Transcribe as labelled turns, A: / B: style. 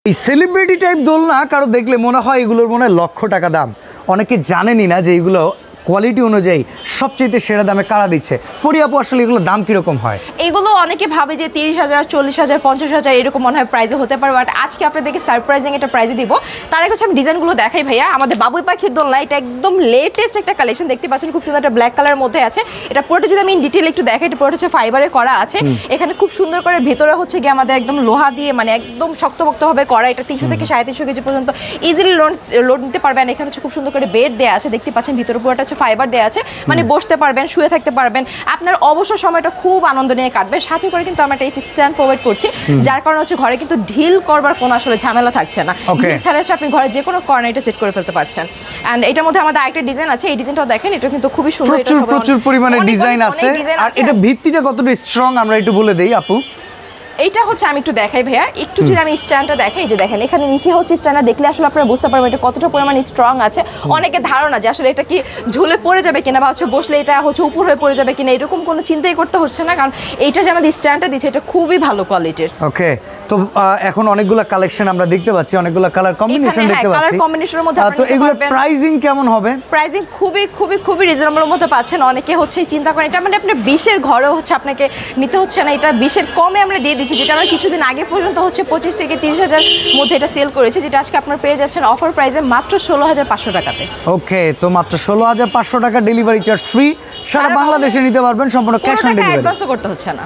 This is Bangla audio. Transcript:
A: এই সেলিব্রিটি টাইপ দোলনা কারো দেখলে মনে হয় এগুলোর মনে হয় লক্ষ টাকা দাম। অনেকে জানেনই না যে এগুলো কোয়ালিটি অনুযায়ী সবচেয়ে সেরা দামে কারা দিচ্ছে। পরিয়াপু আসলে এগুলোর দাম কিরকম হয়?
B: এগুলো অনেকে ভাবে যে 30,000, 40,000, 50,000 এরকম মনে হয় প্রাইসে হতে পারে, বাট আজকে আপনাদেরকে সারপ্রাইজিং একটা প্রাইজে দিব। তার আগে হচ্ছে আমি ডিজাইনগুলো দেখাই ভাইয়া। আমাদের বাবুই পাখির দোলনা, এটা একদম লেটেস্ট একটা কালেকশন, দেখতে পাচ্ছেন খুব সুন্দর একটা ব্ল্যাক কালারের মধ্যে আছে। এটা পুরোটা যদি আমি ইন ডিটেইল একটু দেখাই, এটা পুরোটা হচ্ছে ফাইবারে করা আছে। এখানে খুব সুন্দর করে ভেতরে হচ্ছে গিয়ে আমাদের একদম লোহা দিয়ে মানে একদম শক্তপোক্তভাবে করা। এটা 300 থেকে 350 কেজি পর্যন্ত ইজিলি লোড নিতে পারবেন। এখানে হচ্ছে খুব সুন্দর করে বেড দেওয়া আছে, দেখতে পাচ্ছেন ভিতরে পুরোটা হচ্ছে ফাইবার দেওয়া আছে, মানে বসতে পারবেন, শুয়ে থাকতে পারবেন, আপনার অবসর সময়টা খুব আনন্দ নিয়ে কাটবে। সাথে করে কিন্তু আমরা একটা স্ট্যান্ড প্রোভাইড করছি, যার কারণে হচ্ছে ঘরে কিন্তু ঢিল করবার কোনো আসলে ঝামেলা থাকছে না। ঢিল ছাড়া হচ্ছে আপনি ঘরে যে কোনো কর্নার এটা সেট করে ফেলতে পারছেন। এন্ড এটার মধ্যে আমাদের আরেকটা ডিজাইন আছে, এই ডিজাইনটাও দেখেন, এটা কিন্তু খুবই সুন্দর।
A: প্রচুর পরিমাণে ডিজাইন আছে। আর এটা ভিত্তিটা কতটা স্ট্রং আমরা একটু বলে দেই আপু।
B: এইটা হচ্ছে আমি একটু দেখাই ভাইয়া, একটু যদি আমি স্ট্যান্ডটা দেখাই, যে দেখেন এখানে নিচে হচ্ছে স্ট্যান্ডটা, দেখলে আসলে আপনারা বুঝতে পারবেন এটা কতটা পরিমাণে স্ট্রং আছে। অনেকে ধারণা যে আসলে এটা কি ঝুলে পড়ে যাবে কিনা, বা হচ্ছে বসলে এটা হচ্ছে উপর হয়ে পড়ে যাবে কিনা, এরকম কোনো চিন্তাই করতে হচ্ছে না, কারণ এইটা যে আমাদের স্ট্যান্ডটা দিচ্ছে এটা খুবই ভালো কোয়ালিটির।
A: ওকে, তো এখন অনেকগুলো কালেকশন আমরা দেখতে পাচ্ছি, অনেকগুলো কালার কম্বিনেশন দেখতে পাচ্ছি।
B: কালার কম্বিনেশনের মধ্যে
A: তো এগুলো প্রাইসিং কেমন হবে?
B: প্রাইসিং খুবই রিজনেবলের মধ্যে পাচ্ছেন। অনেকে হচ্ছে চিন্তা করেন এটা মানে আপনার 20-এর ঘরেও হচ্ছে আপনাকে নিতে হচ্ছে না, এটা 20-এর কমে আমরা দিয়ে দিচ্ছি, যেটা আমরা কিছুদিন আগে পর্যন্ত হচ্ছে 25 থেকে 30,000 মধ্যে এটা সেল করেছি, যেটা আজকে আপনারা পেয়ে যাচ্ছেন অফার প্রাইসে মাত্র 16,500 টাকাতে।
A: ওকে, তো মাত্র 16,500 টাকা, ডেলিভারি চার্জ ফ্রি, সারা বাংলাদেশে নিতে পারবেন, সম্পূর্ণ ক্যাশ অন ডেলিভারি,
B: অ্যাডভান্সও করতে হচ্ছে না।